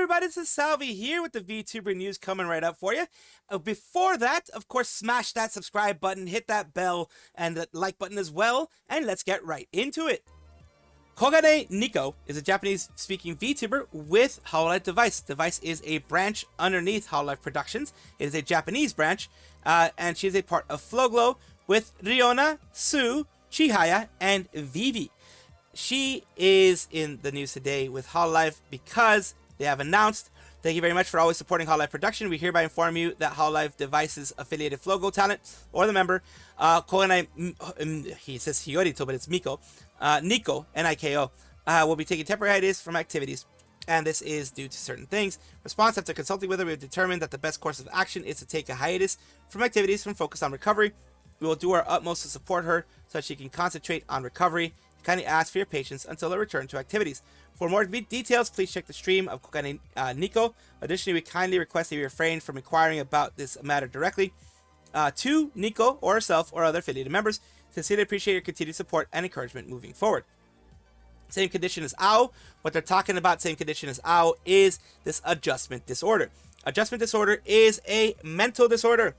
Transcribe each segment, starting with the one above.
everybody, this is Salvi here with the VTuber news coming right up for you. Before that, of course, smash that subscribe button, hit that bell, and the like button as well, and let's get right into it. Kogane Niko is a Japanese-speaking VTuber with Hololive Device. Device is a branch underneath Hololive Productions. It is a Japanese branch, and she is a part of FLOW GLOW with Riona, Sue, Chihaya, and Vivi. She is in the news today with Hololive because they have announced, thank you very much for always supporting Hololive Production. We hereby inform you that Hololive Devices affiliated FLOW GLOW talent, or the member, Koganai, he says Hiyorito, but it's Miko, Niko, Niko, will be taking temporary hiatus from activities. And this is due to certain things. Response: after consulting with her, we have determined that the best course of action is to take a hiatus from activities from focus on recovery. We will do our utmost to support her so that she can concentrate on recovery. Kindly ask for your patience until a return to activities. For more details, please check the stream of Kogane Niko. Additionally, we kindly request that you refrain from inquiring about this matter directly to Niko or herself or other affiliated members. Sincerely appreciate your continued support and encouragement moving forward. Same condition as AO. What they're talking about, same condition as AO, is this adjustment disorder. Adjustment disorder is a mental disorder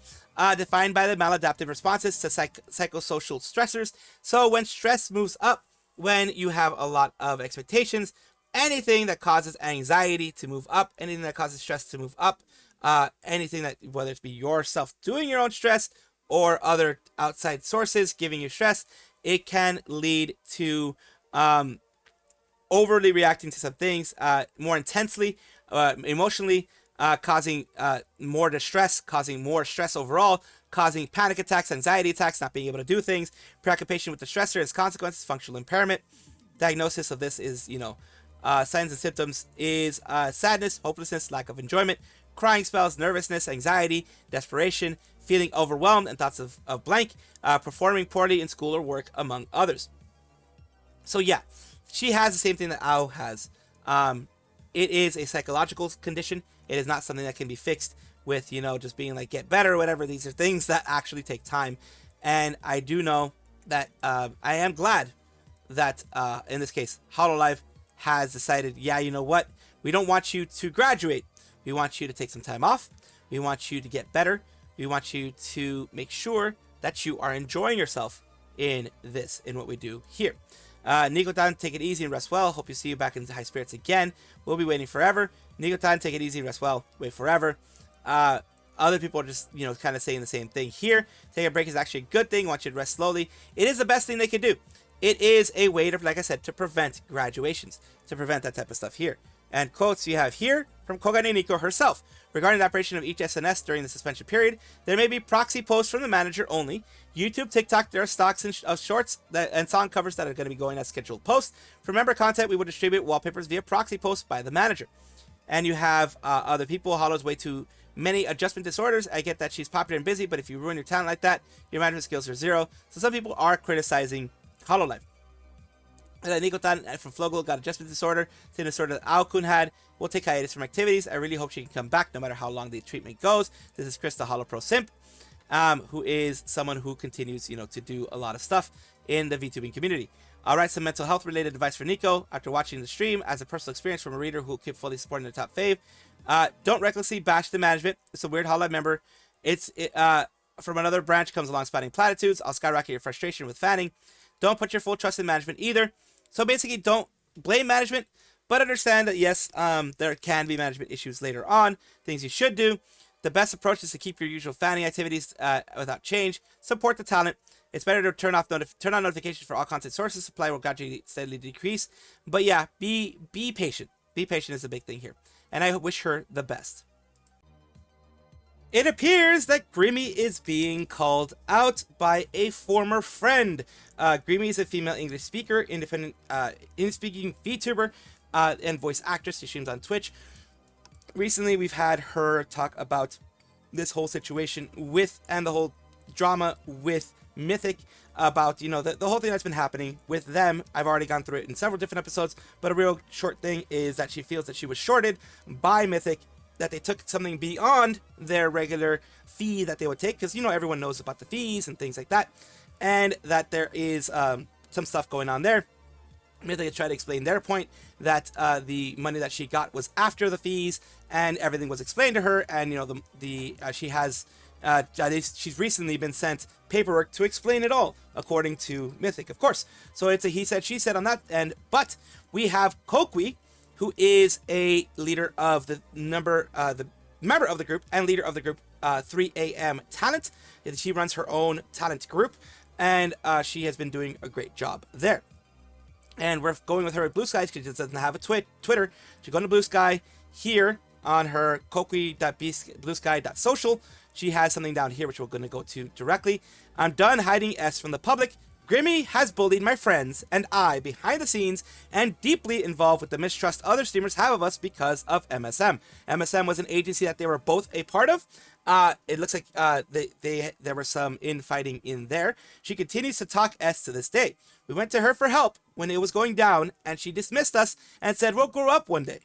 defined by the maladaptive responses to psychosocial stressors. So when stress moves up, when you have a lot of expectations, anything that causes anxiety to move up, anything that causes stress to move up, anything that, whether it be yourself doing your own stress or other outside sources giving you stress, it can lead to overly reacting to some things more intensely, emotionally, causing more distress, causing more stress overall, causing panic attacks, anxiety attacks, not being able to do things, preoccupation with the stressor as consequences, functional impairment. Diagnosis of this is, signs and symptoms is sadness, hopelessness, lack of enjoyment, crying spells, nervousness, anxiety, desperation, feeling overwhelmed, and thoughts of blank, performing poorly in school or work, among others. So yeah, she has the same thing that Ao has. It is a psychological condition. It is not something that can be fixed with, just being like, get better or whatever. These are things that actually take time. And I do know that I am glad that, in this case, Hololive has decided, yeah, you know what? We don't want you to graduate. We want you to take some time off. We want you to get better. We want you to make sure that you are enjoying yourself in what we do here. Niko-tan, take it easy and rest well. Hope you see you back in high spirits again. We'll be waiting forever. Niko-tan, take it easy and rest well. Wait forever. Other people are just, kind of saying the same thing here. Take a break is actually a good thing. Want you to rest slowly. It is the best thing they can do. It is a way to, like I said, to prevent graduations, to prevent that type of stuff here. And quotes you have here from Kogane Niko herself. Regarding the operation of each SNS during the suspension period, there may be proxy posts from the manager only. YouTube, TikTok, there are stocks of shorts and song covers that are going to be going as scheduled posts. For member content, we will distribute wallpapers via proxy posts by the manager. And you have other people. Hollow's way too many adjustment disorders. I get that she's popular and busy, but if you ruin your talent like that, your management skills are zero. So some people are criticizing Hololive. Niko-tan from FLOW GLOW got adjustment disorder, same disorder that Ao-kun had. We'll take hiatus from activities. I really hope she can come back no matter how long the treatment goes. This is Chris, the Holo Pro Simp, who is someone who continues, to do a lot of stuff in the VTubing community. I'll write some mental health related advice for Niko after watching the stream as a personal experience from a reader who will keep fully supporting their top fave. Don't recklessly bash the management. It's a weird Hololive member. It's from another branch comes along spouting platitudes. I'll skyrocket your frustration with fanning. Don't put your full trust in management either. So basically, don't blame management, but understand that yes, there can be management issues later on. Things you should do. The best approach is to keep your usual fanning activities without change. Support the talent. It's better to turn on notifications for all content sources. Supply will gradually steadily decrease. But yeah, be patient. Be patient is the big thing here. And I wish her the best. It appears that Grimmi is being called out by a former friend. Grimmi is a female English speaker, independent English-speaking VTuber and voice actress. She streams on Twitch. Recently, we've had her talk about this whole situation and the whole drama with Mythic, about, the whole thing that's been happening with them. I've already gone through it in several different episodes, but a real short thing is that she feels that she was shorted by Mythic, that they took something beyond their regular fee that they would take, because everyone knows about the fees and things like that, and that there is some stuff going on there. Mythic tried to explain their point that the money that she got was after the fees, and everything was explained to her. And you know, she has she's recently been sent paperwork to explain it all, according to Mythic, of course. So it's a he said, she said on that end. But we have Coqui, who is a leader of the member of the group and leader of the group 3AM Talent. She runs her own talent group, and she has been doing a great job there. And we're going with her at Blue Sky because she doesn't have a Twitter. She's going to Blue Sky here on her Coqui.bluesky.social. She has something down here which we're going to go to directly. I'm done hiding S from the public. Grimmi has bullied my friends and I behind the scenes and deeply involved with the mistrust other streamers have of us because of MSM. MSM was an agency that they were both a part of. It looks like there was some infighting in there. She continues to talk S to this day. We went to her for help when it was going down, and she dismissed us and said we'll grow up one day.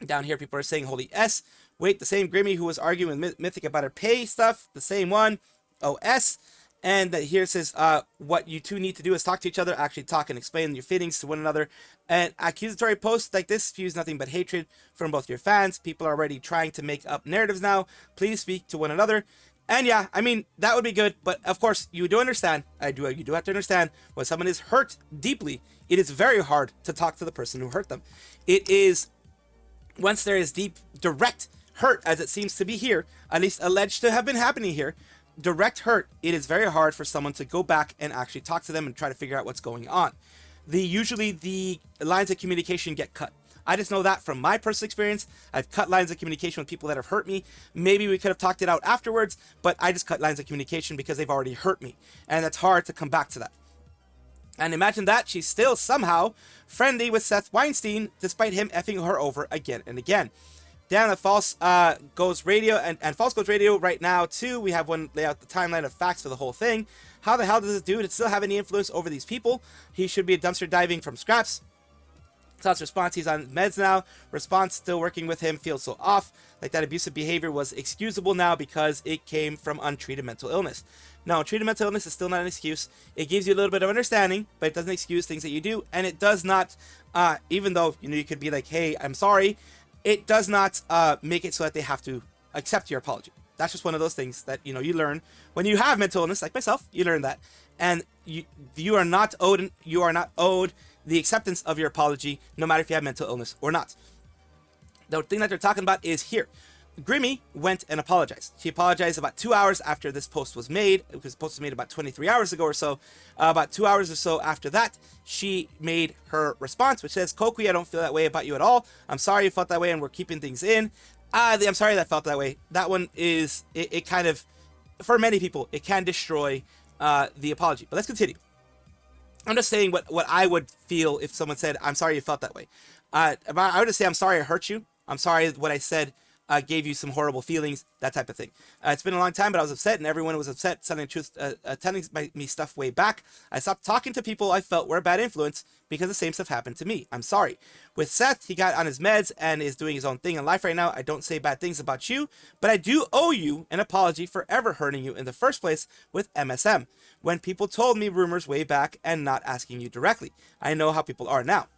Down here, people are saying holy S. Wait, the same Grimmi who was arguing with Mythic about her pay stuff, the same one. OS. And that here says, what you two need to do is talk to each other, actually talk and explain your feelings to one another. And accusatory posts like this spews nothing but hatred from both your fans. People are already trying to make up narratives now. Please speak to one another. And yeah, I mean, that would be good. But of course, you do understand, you do have to understand, when someone is hurt deeply, it is very hard to talk to the person who hurt them. It is, once there is deep, direct hurt, as it seems to be here, at least alleged to have been happening here, direct hurt, it is very hard for someone to go back and actually talk to them and try to figure out what's going on. Usually the lines of communication get cut. I just know that from my personal experience. I've cut lines of communication with people that have hurt me. Maybe we could have talked it out afterwards, but I just cut lines of communication because they've already hurt me. And it's hard to come back to that. And imagine that she's still somehow friendly with Seth Weinstein, despite him effing her over again and again. Down at False Goes Radio, and False Goes Radio right now too. We have one lay out the timeline of facts for the whole thing. How the hell does this dude still have any influence over these people? He should be a dumpster diving from scraps. Thoughts response, he's on meds now. Response, still working with him, feels so off. Like that abusive behavior was excusable now because it came from untreated mental illness. No, treated mental illness is still not an excuse. It gives you a little bit of understanding, but it doesn't excuse things that you do. And it does not, even though, you could be like, hey, I'm sorry, it does not make it so that they have to accept your apology. That's just one of those things that, you learn when you have mental illness, like myself, you learn that. And you are not owed the acceptance of your apology, no matter if you have mental illness or not. The thing that they're talking about is here. Grimmi went and apologized. She apologized about 2 hours after this post was made, because the post was made about 23 hours ago or so. About 2 hours or so after that, she made her response, which says, Coqui, I don't feel that way about you at all. I'm sorry you felt that way and we're keeping things in. I'm sorry that I felt that way. That one is, it kind of, for many people, it can destroy the apology. But let's continue. I'm just saying what I would feel if someone said, I'm sorry you felt that way. I would just say, I'm sorry I hurt you. I'm sorry what I said gave you some horrible feelings, that type of thing. It's been a long time, but I was upset, and everyone was upset, telling me stuff way back. I stopped talking to people I felt were a bad influence because the same stuff happened to me. I'm sorry. With Seth, he got on his meds and is doing his own thing in life right now. I don't say bad things about you, but I do owe you an apology for ever hurting you in the first place with MSM, when people told me rumors way back and not asking you directly. I know how people are now.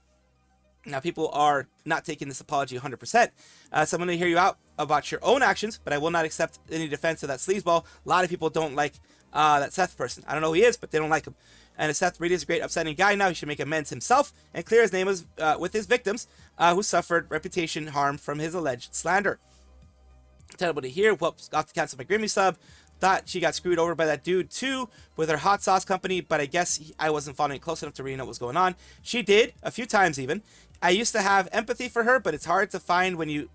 Now, people are not taking this apology 100%. So I'm going to hear you out about your own actions, but I will not accept any defense of that sleazeball. A lot of people don't like that Seth person. I don't know who he is, but they don't like him. And if Seth really is a great, upsetting guy now, he should make amends himself and clear his name with his victims who suffered reputation harm from his alleged slander. Terrible to hear. Whoops, got to cancel my Grimmi sub. Thought she got screwed over by that dude too with her hot sauce company, but I guess I wasn't following it close enough to really know what was going on. She did, a few times even. I used to have empathy for her, but it's hard to find when you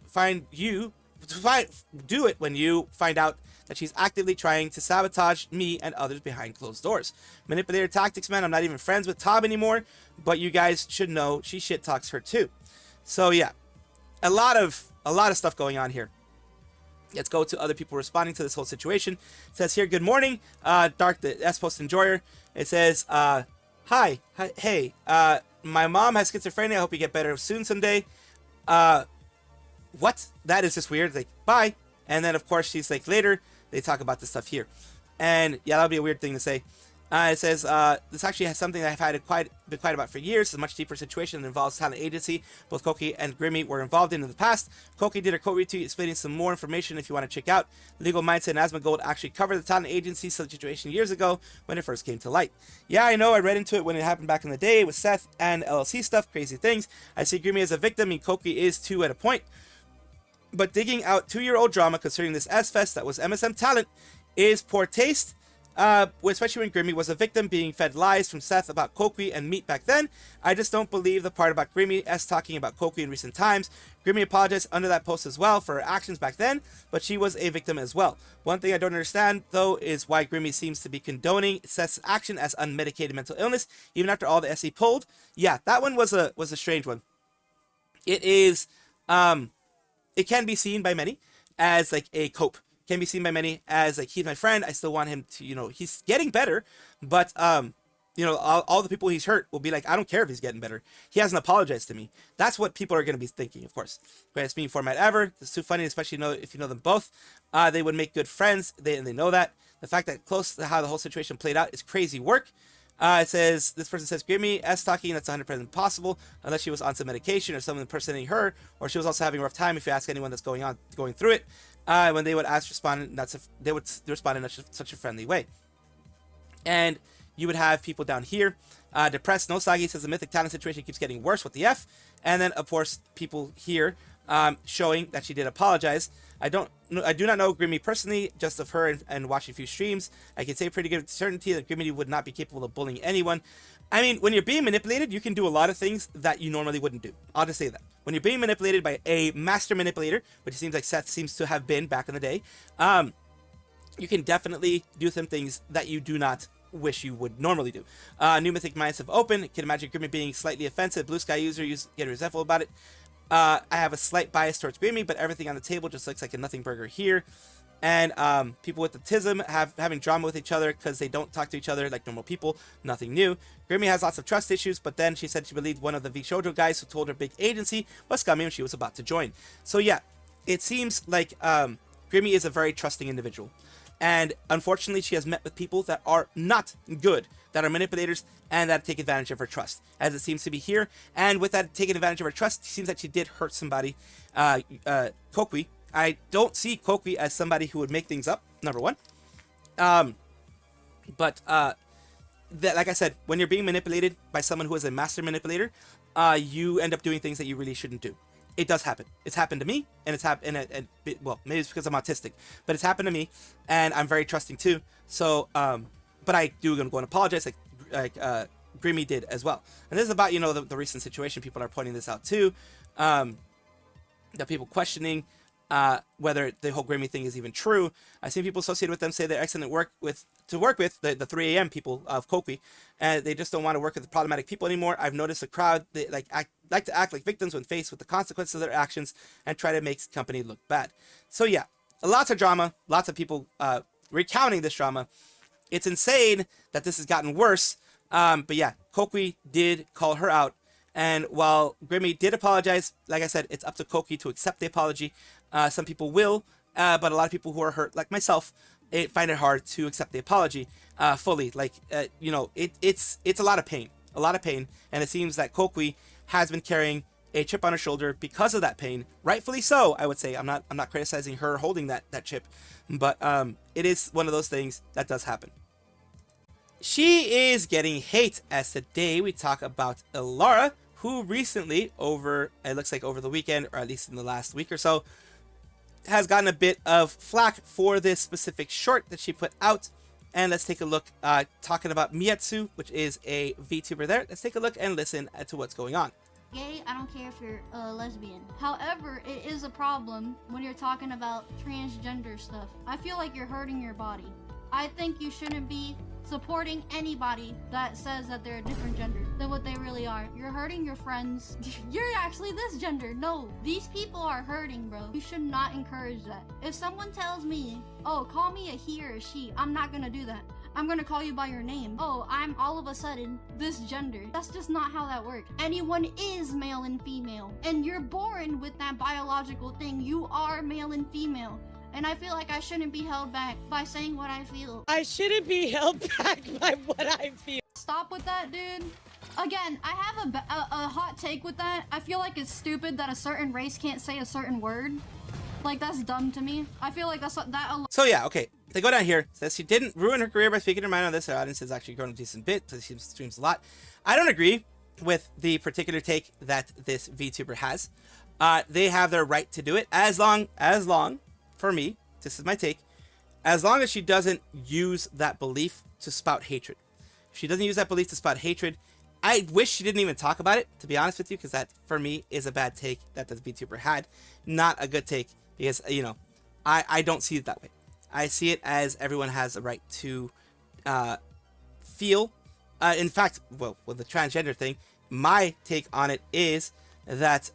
do it when you find out that she's actively trying to sabotage me and others behind closed doors. Manipulator tactics, man. I'm not even friends with Tob anymore, but you guys should know she shit talks her too. So yeah, a lot of stuff going on here. Let's go to other people responding to this whole situation. It says here, good morning, Dark the S Post Enjoyer. It says, hi, hey, my mom has schizophrenia. I hope you get better soon someday. What? That is just weird. Like, bye. And then, of course, she's like, later, they talk about this stuff here. And yeah, that would be a weird thing to say. It says, this actually has something that I've had been quiet about for years. It's a much deeper situation that involves talent agency. Both Coqui and Grimmi were involved in the past. Coqui did a quote retweet explaining some more information if you want to check out. Legal Mindset and Asmongold actually covered the talent agency situation years ago when it first came to light. Yeah, I know, I read into it when it happened back in the day with Seth and LLC stuff, crazy things. I see Grimmi as a victim and Coqui is too at a point. But digging out 2-year-old drama concerning this S-Fest that was MSM talent is poor taste. Especially when Grimmi was a victim being fed lies from Seth about Coqui and Meat back then. I just don't believe the part about Grimmi talking about Coqui in recent times. Grimmi apologized under that post as well for her actions back then, but she was a victim as well. One thing I don't understand though is why Grimmi seems to be condoning Seth's action as unmedicated mental illness, even after all the SE pulled. Yeah, that one was a strange one. It is, it can be seen by many as like a cope. Can be seen by many as like, he's my friend, I still want him to, you know, he's getting better, but you know, all the people he's hurt will be like, I don't care if he's getting better, he hasn't apologized to me. That's what people are going to be thinking, of course. Greatest meme format ever. It's too funny, especially if you know them both. They would make good friends, and they know that. The fact that close to how the whole situation played out is crazy work. It says, this person says, Grimmi talking, that's 100% possible, unless she was on some medication or someone impersonating her, or she was also having a rough time. If you ask anyone that's going through it, when they would respond in such a friendly way. And you would have people down here, depressed. No Sagi says the Mythic talent situation keeps getting worse. What the F? And then of course people here showing that she did apologize. I do not know Grimmi personally, just of her and watching a few streams. I can say pretty good certainty that Grimmi would not be capable of bullying anyone. I mean, when you're being manipulated, you can do a lot of things that you normally wouldn't do. I'll just say that. When you're being manipulated by a master manipulator, which it seems like Seth seems to have been back in the day, you can definitely do some things that you do not wish you would normally do. New Mythic minds have opened. Can imagine Grimmi being slightly offensive. Blue Sky user getting resentful about it. I have a slight bias towards Grimmi, but everything on the table just looks like a nothing burger here. And people with autism having drama with each other because they don't talk to each other like normal people. Nothing new. Grimmi has lots of trust issues, but then she said she believed one of the VShojo guys who told her big agency was scummy when she was about to join. So yeah, it seems like Grimmi is a very trusting individual. And unfortunately, she has met with people that are not good, that are manipulators, and that take advantage of her trust, as it seems to be here. And with that taking advantage of her trust, it seems like she did hurt somebody, Coqui. I don't see Coqui as somebody who would make things up, number one. Like I said, when you're being manipulated by someone who is a master manipulator, you end up doing things that you really shouldn't do. It does happen. It's happened to me, and it's happened. Well, maybe it's because I'm autistic, but it's happened to me, and I'm very trusting too. So, but I do go and apologize, like Grimmi did as well. And this is about, you know, the recent situation. People are pointing this out too. The people questioning whether the whole Grimmi thing is even true. I've seen people associated with them say they're excellent to work with the 3 a.m. people of Coqui, and they just don't want to work with the problematic people anymore. I've noticed the crowd, they like to act like victims when faced with the consequences of their actions and try to make the company look bad. So yeah, lots of drama, lots of people recounting this drama. It's insane that this has gotten worse. But yeah, Coqui did call her out. And while Grimmi did apologize, like I said, it's up to Coqui to accept the apology. Some people will, but a lot of people who are hurt, like myself, find it hard to accept the apology fully. Like, you know, it's a lot of pain, and it seems that Coqui has been carrying a chip on her shoulder because of that pain, rightfully so. I would say I'm not criticizing her holding that chip, but it is one of those things that does happen. She is getting hate, as today we talk about Elara, who recently, it looks like over the weekend, or at least in the last week or so, has gotten a bit of flack for this specific short that she put out. And let's take a look, talking about Miyatsu, which is a VTuber there. Let's take a look and listen to what's going on. Gay, I don't care if you're a lesbian. However, it is a problem when you're talking about transgender stuff. I feel like you're hurting your body. I think you shouldn't be supporting anybody that says that they're a different gender than what they really are. You're hurting your friends. You're actually this gender. No, these people are hurting, bro. You should not encourage that. If someone tells me, oh, call me a he or a she, I'm not gonna do that. I'm gonna call you by your name. Oh, I'm all of a sudden this gender. That's just not how that works. Anyone is male and female, and you're born with that biological thing. You are male and female. and I feel like I shouldn't be held back by saying what I feel. I shouldn't be held back by what I feel. Stop with that, dude. Again, I have a hot take with that. I feel like it's stupid that a certain race can't say a certain word. Like, that's dumb to me. I feel like that. So yeah, okay. They go down here. Says she didn't ruin her career by speaking her mind on this. Her audience has actually grown a decent bit. So she streams a lot. I don't agree with the particular take that this VTuber has. They have their right to do it as long, for me, this is my take, as long as she doesn't use that belief to spout hatred. If she doesn't use that belief to spout hatred, I wish she didn't even talk about it, to be honest with you, because that, for me, is a bad take that the VTuber had. Not a good take, because, you know, I don't see it that way. I see it as everyone has a right to feel. In fact, well, with the transgender thing, my take on it is that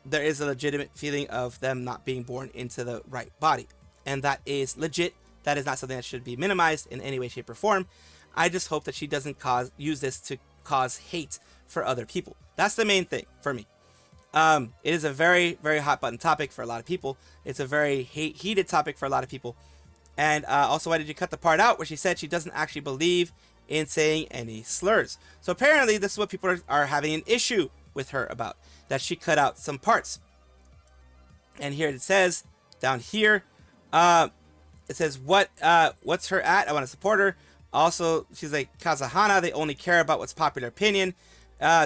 there is a legitimate feeling of them not being born into the right body. And that is legit. That is not something that should be minimized in any way, shape, or form. I just hope that she doesn't use this to cause hate for other people. That's the main thing for me. It is a very, very hot button topic for a lot of people. It's a very heated topic for a lot of people. And also, why did you cut the part out where she said she doesn't actually believe in saying any slurs? So apparently this is what people are having an issue with her about, that she cut out some parts. And here it says, down here, it says, what's her at? I want to support her. Also, she's like, Kazahana, they only care about what's popular opinion.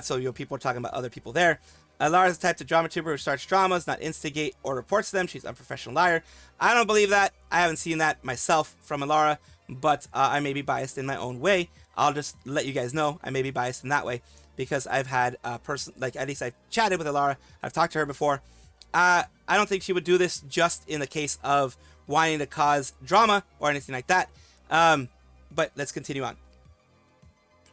So, you know, people are talking about other people there. Elara's the type of drama tuber who starts dramas, not instigate or reports them. She's an unprofessional liar. I don't believe that. I haven't seen that myself from Elara, but I may be biased in my own way. I'll just let you guys know I may be biased in that way because I've had a person, like, at least I've chatted with Elara. I've talked to her before. I don't think she would do this just in the case of wanting to cause drama or anything like that. But let's continue on.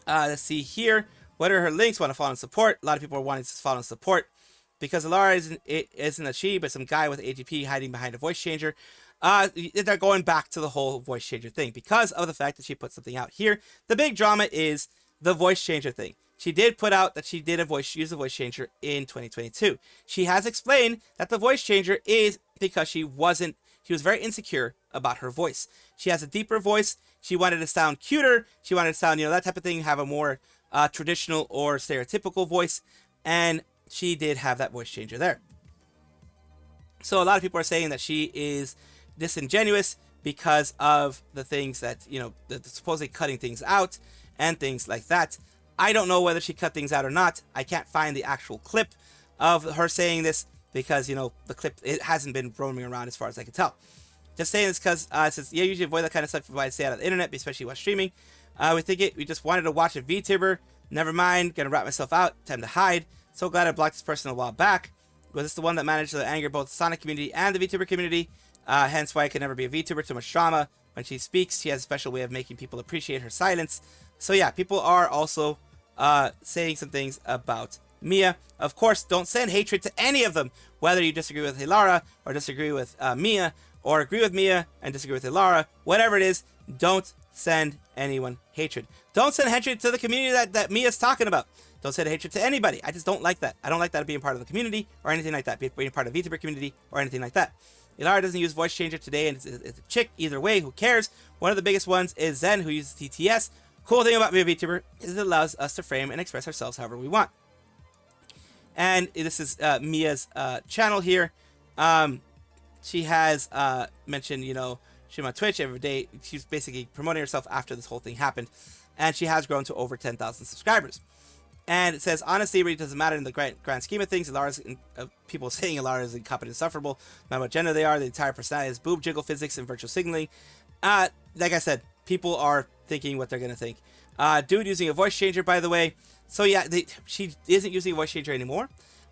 Let's see here. What are her links? Want to follow and support? A lot of people are wanting to follow and support because Elara isn't a she, but some guy with AGP hiding behind a voice changer. They're going back to the whole voice changer thing because of the fact that she put something out here. The big drama is the voice changer thing. She did put out that she did use a voice changer in 2022. She has explained that the voice changer is because she was very insecure about her voice. She has a deeper voice. She wanted to sound cuter. She wanted to sound, you know, that type of thing, have a more traditional or stereotypical voice. And she did have that voice changer there. So a lot of people are saying that she is disingenuous because of the things that, you know, supposedly cutting things out and things like that. I don't know whether she cut things out or not. I can't find the actual clip of her saying this because, you know, the clip, it hasn't been roaming around as far as I can tell. Just saying this because it says, yeah, usually avoid that kind of stuff if I stay out of the internet, especially while streaming. We just wanted to watch a VTuber. Never mind, gonna wrap myself out. Time to hide. So glad I blocked this person a while back. Was this the one that managed to anger both the Sonic community and the VTuber community? Hence why I could never be a VTuber. Too much drama. When she speaks, she has a special way of making people appreciate her silence. So yeah, people are also saying some things about Mia. Of course, don't send hatred to any of them, whether you disagree with Elara or disagree with Mia, or agree with Mia and disagree with Elara. Whatever it is, don't send anyone hatred. Don't send hatred to the community that Mia's talking about. Don't send hatred to anybody. I just don't like that. I don't like that being part of the community or anything like that, being part of the VTuber community or anything like that. Elara doesn't use voice changer today, and it's a chick. Either way, who cares? One of the biggest ones is Zen, who uses TTS. Cool thing about being a VTuber is it allows us to frame and express ourselves however we want. And this is Mia's channel here. She has mentioned, you know, she's on Twitch every day. She's basically promoting herself after this whole thing happened. And she has grown to over 10,000 subscribers. And it says, honestly, it really doesn't matter in the grand scheme of things. Elara's, people saying Elara is incompetent and insufferable. No matter what gender they are, the entire personality is boob jiggle physics and virtual signaling. Like I said, people are thinking what they're going to think. Dude using a voice changer, by the way. So yeah, she isn't using a voice changer anymore.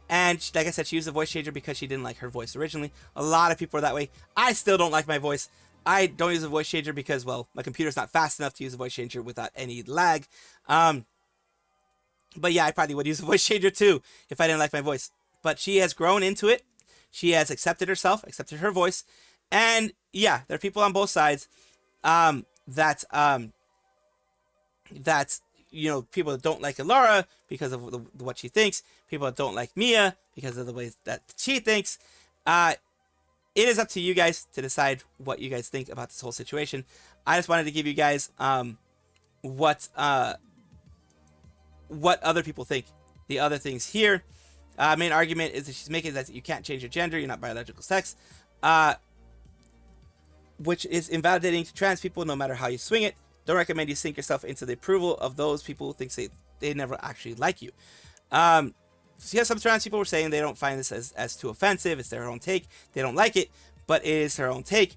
And like I said, she used a voice changer because she didn't like her voice originally. A lot of people are that way. I still don't like my voice. I don't use a voice changer because, well, my computer's not fast enough to use a voice changer without any lag. But yeah, I probably would use a voice changer too if I didn't like my voice. But she has grown into it. She has accepted herself, accepted her voice. And yeah, there are people on both sides that you know, people that don't like Elara because of what she thinks. People that don't like Mia because of the ways that she thinks. it is up to you guys to decide what you guys think about this whole situation. I just wanted to give you guys what other people think. The other things here, main argument is that she's making that you can't change your gender, you're not biological sex, which is invalidating to trans people no matter how you swing it. Don't recommend you sink yourself into the approval of those people who think they never actually like you. So yeah, some trans people were saying they don't find this as too offensive. It's their own take. They don't like it, but it is their own take.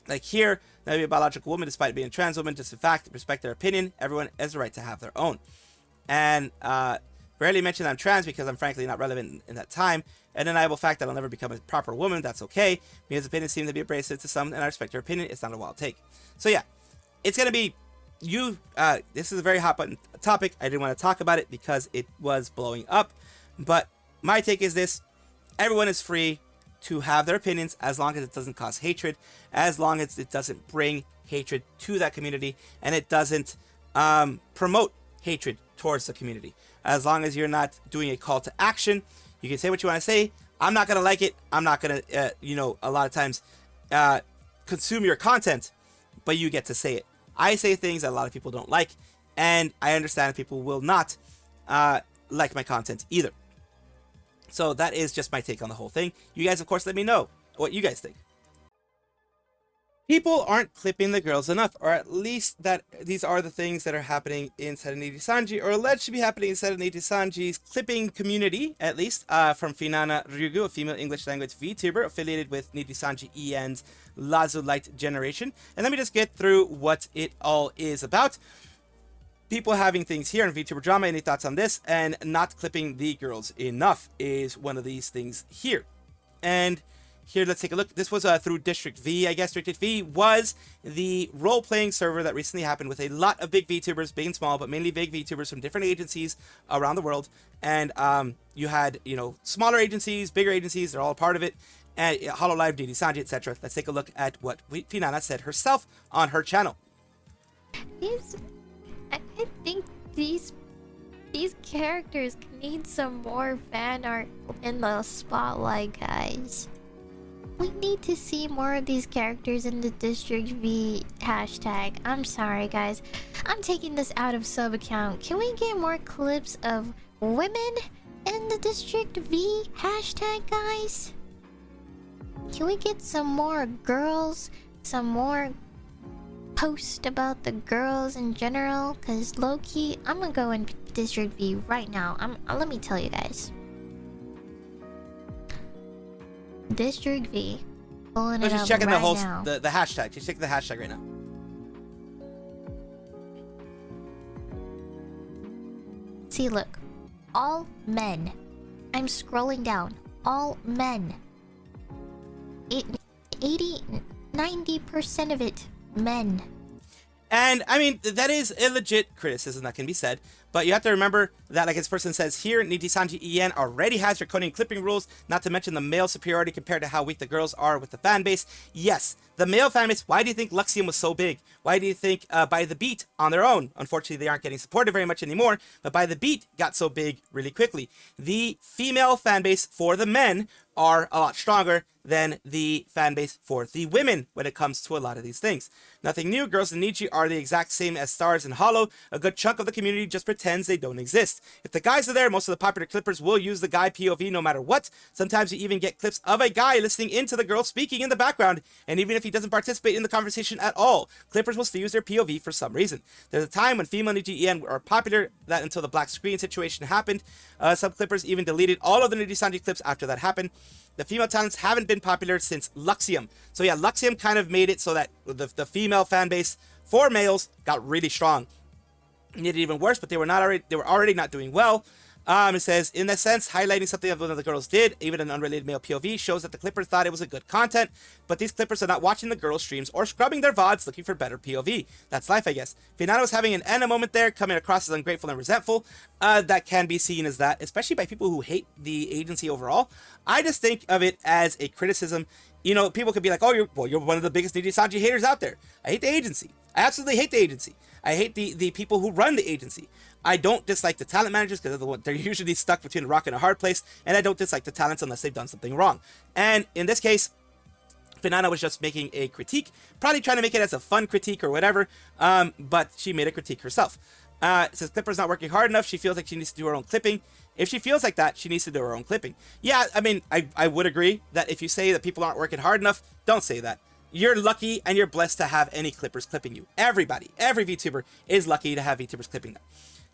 Like here, not be a biological woman despite being a trans woman. Just in fact, respect their opinion. Everyone has the right to have their own. And rarely mention I'm trans because I'm frankly not relevant in that time. An undeniable fact that I'll never become a proper woman. That's okay. Mia's opinions seem to be abrasive to some, and I respect her opinion. It's not a wild take. So yeah, it's gonna be you. This is a very hot button topic. I didn't want to talk about it because it was blowing up. But my take is this: everyone is free to have their opinions as long as it doesn't cause hatred, as long as it doesn't bring hatred to that community, and it doesn't promote hatred towards the community. As long as you're not doing a call to action, you can say what you want to say. I'm not going to like it. I'm not going to, a lot of times consume your content, but you get to say it. I say things that a lot of people don't like, and I understand that people will not like my content either. So that is just my take on the whole thing. You guys, of course, let me know what you guys think. People aren't clipping the girls enough, or at least that these are the things that are happening inside of Nijisanji, or alleged to be happening inside of Nijisanji's clipping community, at least, from Finana Ryugu, a female English language VTuber affiliated with Nijisanji EN's Lazulite generation. And let me just get through what it all is about. People having things here in VTuber drama. Any thoughts on this? And not clipping the girls enough is one of these things here. And here, let's take a look. This was through District V, I guess. District V was the role-playing server that recently happened with a lot of big VTubers, big and small, but mainly big VTubers from different agencies around the world. And you had, smaller agencies, bigger agencies, they're all a part of it. And Hololive, Nijisanji, etc. Let's take a look at what Finana said herself on her channel. I think these characters need some more fan art in the spotlight, guys. We need to see more of these characters in the District V hashtag. I'm sorry, guys. I'm taking this out of sub account. Can we get more clips of women in the District V hashtag, guys? Can we get some more girls? Some more posts about the girls in general? Because low-key, I'm gonna go in District V right now. Let me tell you guys. District V. Pulling it up She's checking right the whole now. the hashtag. She's checking the hashtag right now. See, look. All men. I'm scrolling down. All men. 90% of it men. And I mean, that is a legit criticism that can be said, but you have to remember that, like this person says here, Nijisanji EN already has draconian clipping rules, not to mention the male superiority compared to how weak the girls are with the fan base. Yes, the male fan base. Why do you think Luxium was so big? Why do you think By the Beat on their own? Unfortunately, they aren't getting supported very much anymore, but By the Beat got so big really quickly. The female fan base for the men are a lot stronger than the fan base for the women when it comes to a lot of these things. Nothing new. Girls in Niji are the exact same as stars in Hollow. A good chunk of the community just pretends they don't exist. If the guys are there, most of the popular clippers will use the guy POV no matter what. Sometimes you even get clips of a guy listening into the girl speaking in the background, and even if he doesn't participate in the conversation at all, clippers will still use their POV for some reason. There's a time when female Niji EN were popular, that until the black screen situation happened. Some clippers even deleted all of the Nijisanji clips after that happened. The female talents haven't been popular since Luxium. So yeah, Luxium kind of made it so that the female fan base for males got really strong. Made it even worse, but they were already not doing well. It says, in that sense, highlighting something that one of the girls did, even an unrelated male POV, shows that the clippers thought it was a good content, but these clippers are not watching the girls' streams or scrubbing their VODs looking for better POV. That's life, I guess. Finana was having an Anna moment there, coming across as ungrateful and resentful. That can be seen as that, especially by people who hate the agency overall. I just think of it as a criticism. People could be like, oh, you're one of the biggest Nijisanji haters out there. I hate the agency. I absolutely hate the agency. I hate the people who run the agency. I don't dislike the talent managers because they're usually stuck between a rock and a hard place, and I don't dislike the talents unless they've done something wrong. And in this case, Finana was just making a critique, probably trying to make it as a fun critique or whatever, but she made a critique herself. Says Clipper's not working hard enough. She feels like she needs to do her own clipping. If she feels like that, she needs to do her own clipping. Yeah, I mean, I would agree that if you say that people aren't working hard enough, don't say that. You're lucky and you're blessed to have any clippers clipping you. Everybody, every VTuber is lucky to have VTubers clipping them.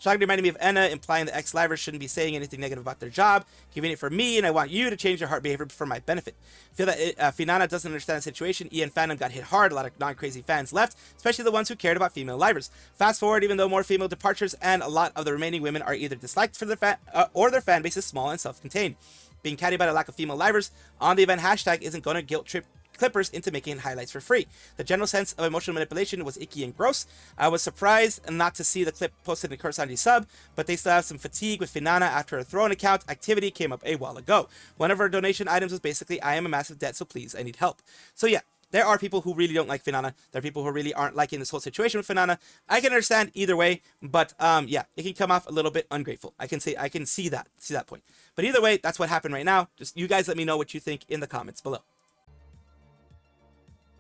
Shoggy reminded me of Enna, implying that ex-livers shouldn't be saying anything negative about their job. Convenient for me, and I want you to change your heart behavior for my benefit. Feel that Finana doesn't understand the situation. EN fandom got hit hard. A lot of non-crazy fans left, especially the ones who cared about female livers. Fast forward, even though more female departures and a lot of the remaining women are either disliked for their fan or their fan base is small and self-contained. Being catty about a lack of female livers on the event hashtag isn't going to guilt trip Clippers into making highlights for free. The general sense of emotional manipulation was icky and gross. I was surprised not to see the clip posted in Kursanji sub, but they still have some fatigue with Finana after her throne account activity came up a while ago. One of her donation items was basically, I am a massive debt, so please, I need help. So yeah, there are people who really don't like Finana. There are people who really aren't liking this whole situation with Finana. I can understand either way, but yeah, it can come off a little bit ungrateful. I can see that point. But either way, that's what happened right now. Just you guys let me know what you think in the comments below.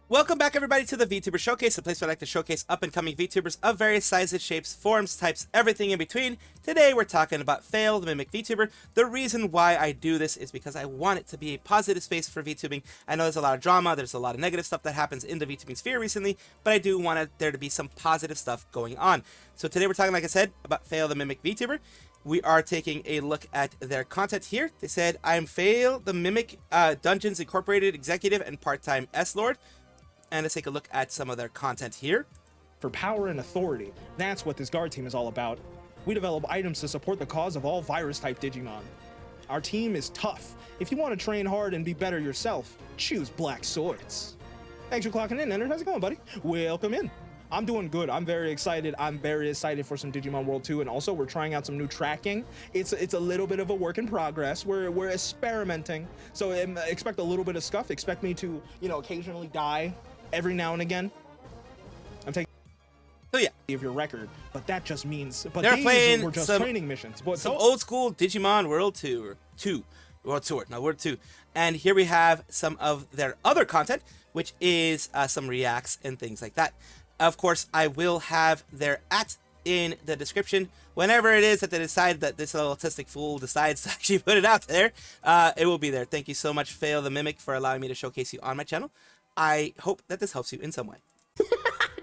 Welcome back, everybody, to the VTuber Showcase, the place where I like to showcase up-and-coming VTubers of various sizes, shapes, forms, types, everything in between. Today, we're talking about FaeltheMimic VTuber. The reason why I do this is because I want it to be a positive space for VTubing. I know there's a lot of drama, there's a lot of negative stuff that happens in the VTubing sphere recently, but I do want there to be some positive stuff going on. So today, we're talking, like I said, about FaeltheMimic VTuber. We are taking a look at their content here. They said, I'm FaeltheMimic Dungeons Incorporated Executive and Part-Time S-Lord. And let's take a look at some of their content here. For power and authority, that's what this guard team is all about. We develop items to support the cause of all virus-type Digimon. Our team is tough. If you want to train hard and be better yourself, choose Black Swords. Thanks for clocking in, Ender. How's it going, buddy? Welcome in. I'm doing good. I'm very excited. I'm very excited for some Digimon World 2, and also we're trying out some new tracking. It's a little bit of a work in progress. We're experimenting, so expect a little bit of scuff. Expect me to, occasionally die every now and again. I'm taking yeah of your record, but that just means they're playing were just training missions. But some old school Digimon World Tour, World 2. And here we have some of their other content, which is some reacts and things like that. Of course, I will have their @ in the description whenever it is that they decide that this little autistic fool decides to actually put it out there. It will be there. Thank you so much, FaeltheMimic, for allowing me to showcase you on my channel. I hope that this helps you in some way.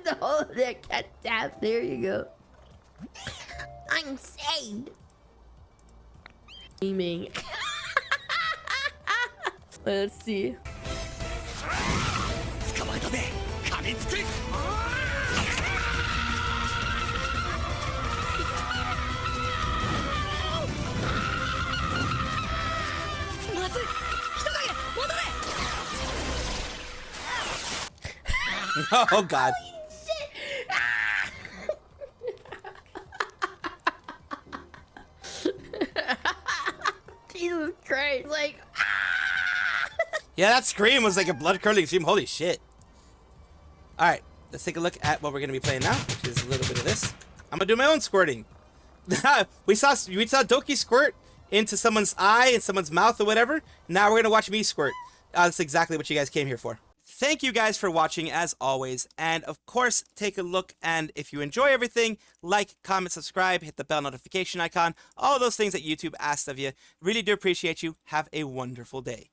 No, there, cat tap. There you go. I'm saved. Aiming. Let's see. Oh God. Jesus Christ, like Yeah, that scream was like a blood curdling scream. Holy shit. Alright, let's take a look at what we're gonna be playing now, which is a little bit of this. I'm gonna do my own squirting. we saw Doki squirt into someone's eye and someone's mouth or whatever. Now we're gonna watch me squirt. That's exactly what you guys came here for. Thank you guys for watching as always, and of course take a look, and if you enjoy everything, like, comment, subscribe, hit the bell notification icon, all those things that YouTube asks of you. Really do appreciate you. Have a wonderful day.